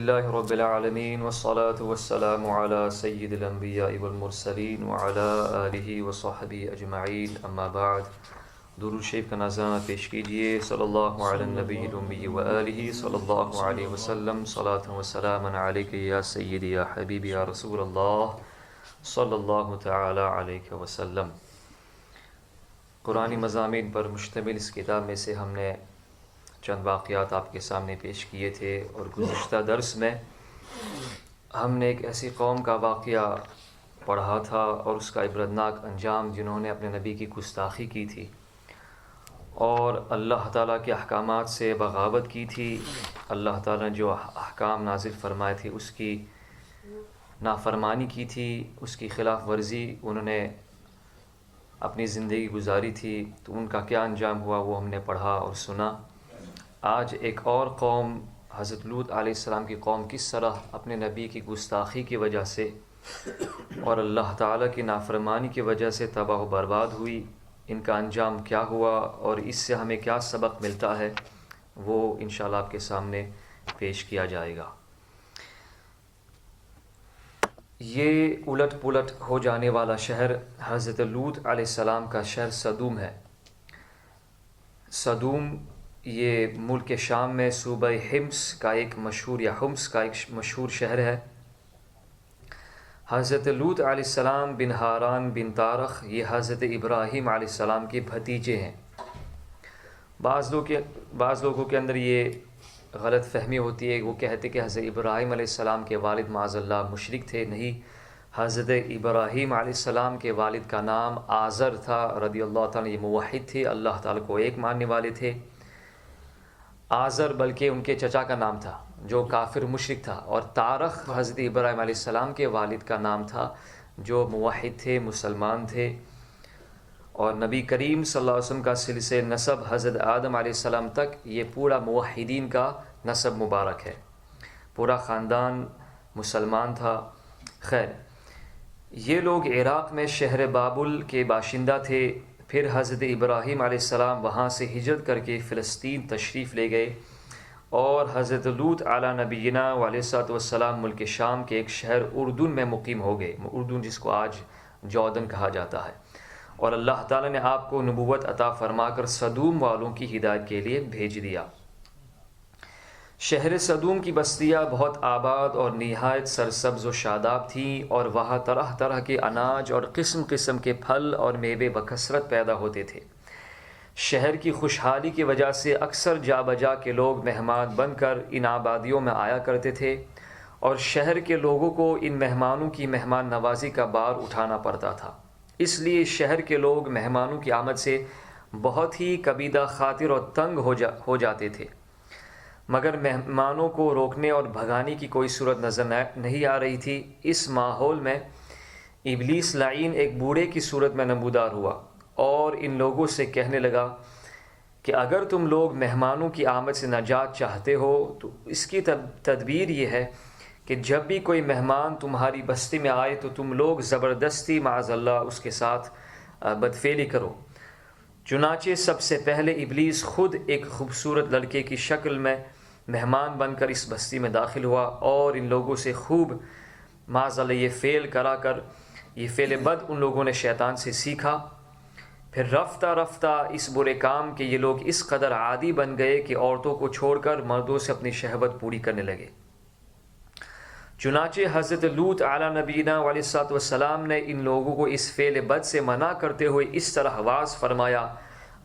اللہ رب العالمین والصلاة والسلام علی سید الانبیاء والمرسلین وعلی آلہ وصحبہ اجمعین، اما بعد۔ درود شریف کا نذرانہ پیش کیجئے۔ صلی اللہ علی النبی الامی وآلہ صلی اللہ علیہ وسلم، صلاۃ و سلاما علیک یا سیدی یا حبیبی یا رسول اللہ صلی اللہ تعالی علیہ وسلم۔ قرآنی مضامین پر مشتمل اس کتاب میں سے ہم نے چند واقعات آپ کے سامنے پیش کیے تھے، اور گزشتہ درس میں ہم نے ایک ایسی قوم کا واقعہ پڑھا تھا اور اس کا عبرتناک انجام، جنہوں نے اپنے نبی کی گستاخی کی تھی اور اللہ تعالیٰ کے احکامات سے بغاوت کی تھی۔ اللہ تعالیٰ نے جو احکام نازل فرمائے تھے اس کی نافرمانی کی تھی، اس کی خلاف ورزی انہوں نے اپنی زندگی گزاری تھی، تو ان کا کیا انجام ہوا وہ ہم نے پڑھا اور سنا۔ آج ایک اور قوم، حضرت لوط علیہ السلام کی قوم، کس طرح اپنے نبی کی گستاخی کی وجہ سے اور اللہ تعالیٰ کی نافرمانی کی وجہ سے تباہ و برباد ہوئی، ان کا انجام کیا ہوا اور اس سے ہمیں کیا سبق ملتا ہے، وہ انشاءاللہ آپ کے سامنے پیش کیا جائے گا۔ یہ الٹ پلٹ ہو جانے والا شہر حضرت لوط علیہ السلام کا شہر صدوم ہے۔ صدوم یہ ملک شام میں صوبہ حمص کا ایک مشہور شہر ہے۔ حضرت لوط علیہ السلام بن ہاران بن تارخ یہ حضرت ابراہیم علیہ السلام کے بھتیجے ہیں۔ بعض لوگوں کے اندر یہ غلط فہمی ہوتی ہے، وہ کہتے کہ حضرت ابراہیم علیہ السلام کے والد معاذ اللہ مشرک تھے۔ نہیں، حضرت ابراہیم علیہ السلام کے والد کا نام آزر تھا رضی اللہ تعالیٰ، یہ موحد تھے، اللہ تعالیٰ کو ایک ماننے والے تھے۔ آزر بلکہ ان کے چچا کا نام تھا جو کافر مشرک تھا، اور تارخ حضرت ابراہیم علیہ السلام کے والد کا نام تھا جو موحد تھے، مسلمان تھے۔ اور نبی کریم صلی اللہ علیہ وسلم کا سلسلہ نسب حضرت آدم علیہ السلام تک یہ پورا موحدین کا نسب مبارک ہے، پورا خاندان مسلمان تھا۔ خیر، یہ لوگ عراق میں شہر بابل کے باشندہ تھے۔ پھر حضرت ابراہیم علیہ السلام وہاں سے ہجرت کر کے فلسطین تشریف لے گئے، اور حضرت لوط علی نبینا علیہ السلام ملک شام کے ایک شہر اردن میں مقیم ہو گئے، اردن جس کو آج جوردن کہا جاتا ہے، اور اللہ تعالیٰ نے آپ کو نبوت عطا فرما کر صدوم والوں کی ہدایت کے لیے بھیج دیا۔ شہر صدوم کی بستیاں بہت آباد اور نہایت سرسبز و شاداب تھیں، اور وہاں طرح طرح کے اناج اور قسم قسم کے پھل اور میوے بکثرت پیدا ہوتے تھے۔ شہر کی خوشحالی کی وجہ سے اکثر جا بجا کے لوگ مہمان بن کر ان آبادیوں میں آیا کرتے تھے، اور شہر کے لوگوں کو ان مہمانوں کی مہمان نوازی کا بار اٹھانا پڑتا تھا۔ اس لیے شہر کے لوگ مہمانوں کی آمد سے بہت ہی کبیدہ خاطر اور تنگ ہو جاتے تھے، مگر مہمانوں کو روکنے اور بھگانے کی کوئی صورت نظر نہیں آ رہی تھی۔ اس ماحول میں ابلیس لعین ایک بوڑھے کی صورت میں نمودار ہوا اور ان لوگوں سے کہنے لگا کہ اگر تم لوگ مہمانوں کی آمد سے نجات چاہتے ہو تو اس کی تدبیر یہ ہے کہ جب بھی کوئی مہمان تمہاری بستی میں آئے تو تم لوگ زبردستی معاذ اللہ اس کے ساتھ بدفعلی کرو۔ چنانچہ سب سے پہلے ابلیس خود ایک خوبصورت لڑکے کی شکل میں مہمان بن کر اس بستی میں داخل ہوا، اور ان لوگوں سے خوب معاذ اللہ یہ فعل بد ان لوگوں نے شیطان سے سیکھا۔ پھر رفتہ رفتہ اس برے کام کے یہ لوگ اس قدر عادی بن گئے کہ عورتوں کو چھوڑ کر مردوں سے اپنی شہوت پوری کرنے لگے۔ چنانچہ حضرت لوط علی نبینا علیہ السلام نے ان لوگوں کو اس فعل بد سے منع کرتے ہوئے اس طرح آواز فرمایا: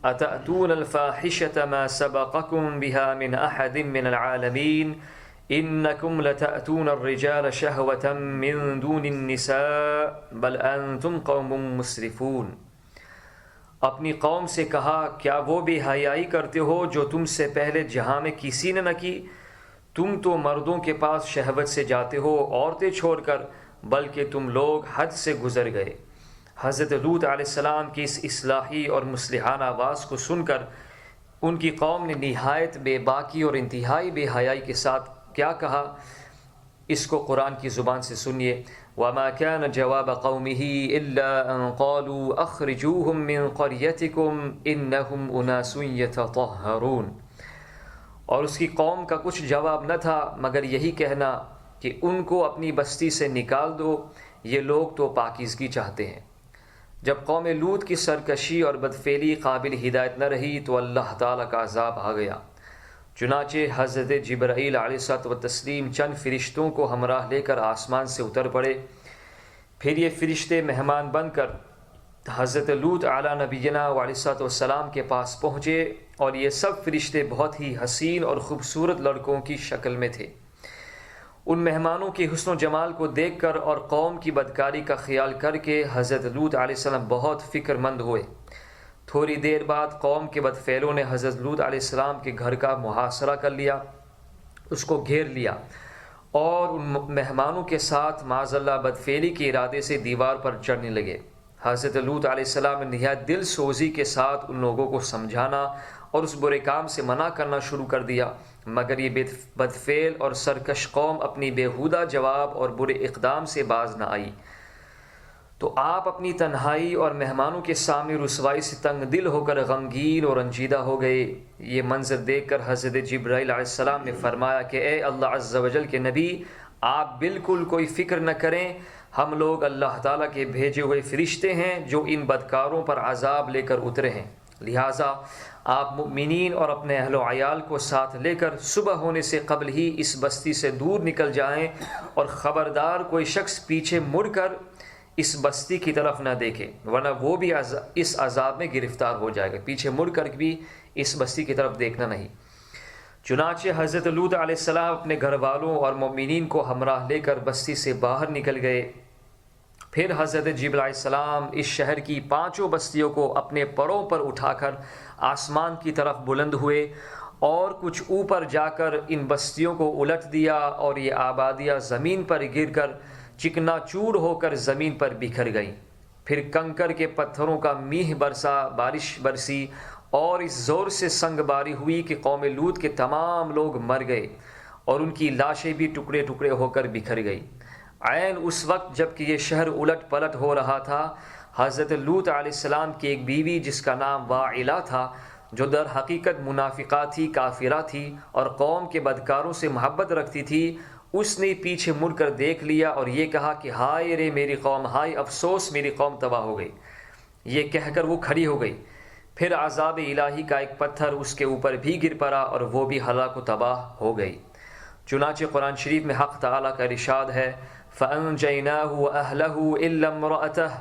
اتأتون الفاحشۃ ما سبقکم بها من احد من العالمین انکم لتأتون الرجال شہوۃ من دون النساء بل انتم قوم مسرفون۔ اپنی قوم سے کہا، کیا وہ بے حیائی کرتے ہو جو تم سے پہلے جہاں میں کسی نے نہ کی؟ تم تو مردوں کے پاس شہوت سے جاتے ہو عورتیں چھوڑ کر، بلکہ تم لوگ حد سے گزر گئے۔ حضرت لوط علیہ السلام کی اس اصلاحی اور مصلحانہ آواز کو سن کر ان کی قوم نے نہایت بے باکی اور انتہائی بے حیائی کے ساتھ کیا کہا، اس کو قرآن کی زبان سے سنیے۔ وَمَا كَانَ جَوَابَ قَوْمِهِ إِلَّا أَن قَالُوا أَخْرِجُوهُم مِّن قَرْيَتِكُمْ إِنَّهُمْ أُنَاسٌ يَتَطَهَّرُونَ۔ اور اس کی قوم کا کچھ جواب نہ تھا مگر یہی کہنا کہ ان کو اپنی بستی سے نکال دو، یہ لوگ تو پاکیزگی چاہتے ہیں۔ جب قوم لوط کی سرکشی اور بدفعلی قابل ہدایت نہ رہی تو اللہ تعالیٰ کا عذاب آ گیا۔ چنانچہ حضرت جبرائیل علیہ الصلوۃ والتسلیم چند فرشتوں کو ہمراہ لے کر آسمان سے اتر پڑے۔ پھر یہ فرشتے مہمان بن کر حضرت لوط علیہ نبینا علیہ الصلوۃ والسلام کے پاس پہنچے، اور یہ سب فرشتے بہت ہی حسین اور خوبصورت لڑکوں کی شکل میں تھے۔ ان مہمانوں کے حسن و جمال کو دیکھ کر اور قوم کی بدکاری کا خیال کر کے حضرت لوط علیہ السلام بہت فکر مند ہوئے۔ تھوڑی دیر بعد قوم کے بدفعلوں نے حضرت لوط علیہ السلام کے گھر کا محاصرہ کر لیا، اس کو گھیر لیا، اور ان مہمانوں کے ساتھ معاذ اللہ بدفعلی کے ارادے سے دیوار پر چڑھنے لگے۔ حضرت لوط علیہ السلام نے نہایت دل سوزی کے ساتھ ان لوگوں کو سمجھانا اور اس برے کام سے منع کرنا شروع کر دیا، مگر یہ بدفعل اور سرکش قوم اپنی بیہودہ جواب اور برے اقدام سے باز نہ آئی۔ تو آپ اپنی تنہائی اور مہمانوں کے سامنے رسوائی سے تنگ دل ہو کر غمگین اور رنجیدہ ہو گئے۔ یہ منظر دیکھ کر حضرت جبرائیل علیہ السلام نے فرمایا کہ اے اللہ عز و جل کے نبی، آپ بالکل کوئی فکر نہ کریں، ہم لوگ اللہ تعالیٰ کے بھیجے ہوئے فرشتے ہیں جو ان بدکاروں پر عذاب لے کر اترے ہیں، لہٰذا آپ مؤمنین اور اپنے اہل و عیال کو ساتھ لے کر صبح ہونے سے قبل ہی اس بستی سے دور نکل جائیں، اور خبردار کوئی شخص پیچھے مڑ کر اس بستی کی طرف نہ دیکھے، ورنہ وہ بھی اس عذاب میں گرفتار ہو جائے گا۔ پیچھے مڑ کر بھی اس بستی کی طرف دیکھنا نہیں۔ چنانچہ حضرت لوط علیہ السلام اپنے گھر والوں اور مومنین کو ہمراہ لے کر بستی سے باہر نکل گئے۔ پھر حضرت جبرائیل علیہ السلام اس شہر کی 5 بستیوں کو اپنے پروں پر اٹھا کر آسمان کی طرف بلند ہوئے، اور کچھ اوپر جا کر ان بستیوں کو الٹ دیا، اور یہ آبادیاں زمین پر گر کر چکنا چور ہو کر زمین پر بکھر گئیں۔ پھر کنکر کے پتھروں کا میہ بارش برسی، اور اس زور سے سنگ باری ہوئی کہ قوم لوط کے تمام لوگ مر گئے، اور ان کی لاشیں بھی ٹکڑے ٹکڑے ہو کر بکھر گئی۔ عین اس وقت جب کہ یہ شہر الٹ پلٹ ہو رہا تھا، حضرت لوط علیہ السلام کی ایک بیوی جس کا نام واعلہ تھا، جو در حقیقت منافقہ تھی، کافرہ تھی، اور قوم کے بدکاروں سے محبت رکھتی تھی، اس نے پیچھے مڑ کر دیکھ لیا اور یہ کہا کہ ہائے رے میری قوم، ہائے افسوس میری قوم تباہ ہو گئی۔ یہ کہہ کر وہ کھڑی ہو گئی۔ پھر عذاب الہی کا ایک پتھر اس کے اوپر بھی گر پڑا، اور وہ بھی ہلاک و تباہ ہو گئی۔ چنانچہ قرآن شریف میں حق تعالیٰ کا ارشاد ہے، فَأَنْجَيْنَاهُ وَأَهْلَهُ إِلَّا امْرَأَتَهُ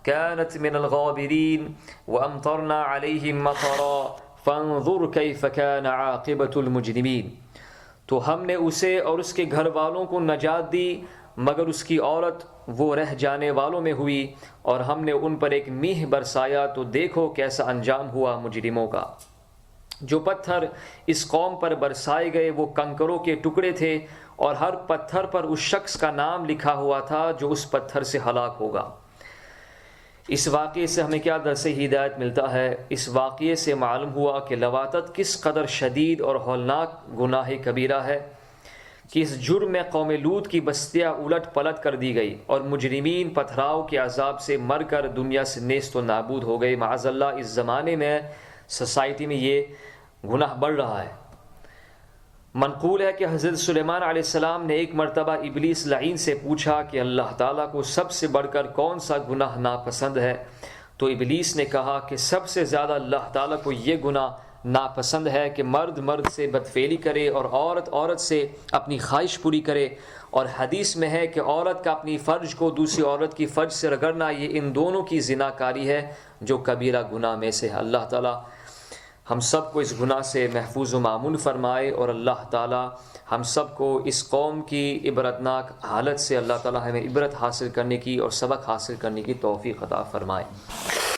كَانَتْ مِنَ الْغَابِرِينَ وَأَمْطَرْنَا عَلَيْهِمْ مَطَرًا فَانظُرْ كَيْفَ كَانَ عَاقِبَةُ الْمُجْرِمِينَ۔ تو ہم نے اسے اور اس کے گھر والوں کو نجات دی، مگر اس کی عورت وہ رہ جانے والوں میں ہوئی، اور ہم نے ان پر ایک میہ برسایا، تو دیکھو کیسا انجام ہوا مجرموں کا۔ جو پتھر اس قوم پر برسائے گئے وہ کنکروں کے ٹکڑے تھے، اور ہر پتھر پر اس شخص کا نام لکھا ہوا تھا جو اس پتھر سے ہلاک ہوگا۔ اس واقعے سے ہمیں کیا درس ہدایت ملتا ہے؟ اس واقعے سے معلوم ہوا کہ لواطت کس قدر شدید اور ہولناک گناہ کبیرہ ہے، کہ اس جرم میں قوم لوط کی بستیاں الٹ پلٹ کر دی گئی، اور مجرمین پتھراؤ کے عذاب سے مر کر دنیا سے نیست و نابود ہو گئے۔ معاذ اللہ، اس زمانے میں سوسائٹی میں یہ گناہ بڑھ رہا ہے۔ منقول ہے کہ حضرت سلیمان علیہ السلام نے ایک مرتبہ ابلیس لعین سے پوچھا کہ اللہ تعالیٰ کو سب سے بڑھ کر کون سا گناہ ناپسند ہے؟ تو ابلیس نے کہا کہ سب سے زیادہ اللہ تعالیٰ کو یہ گناہ ناپسند ہے کہ مرد مرد سے بدفعلی کرے، اور عورت عورت سے اپنی خواہش پوری کرے، اور حدیث میں ہے کہ عورت کا اپنی فرج کو دوسری عورت کی فرج سے رگڑنا، یہ ان دونوں کی زناکاری ہے جو کبیرہ گناہ میں سے ہے۔ اللہ تعالیٰ ہم سب کو اس گناہ سے محفوظ و مامون فرمائے، اور اللہ تعالیٰ ہم سب کو اس قوم کی عبرتناک حالت سے اللہ تعالیٰ ہمیں عبرت حاصل کرنے کی اور سبق حاصل کرنے کی توفیق عطا فرمائے۔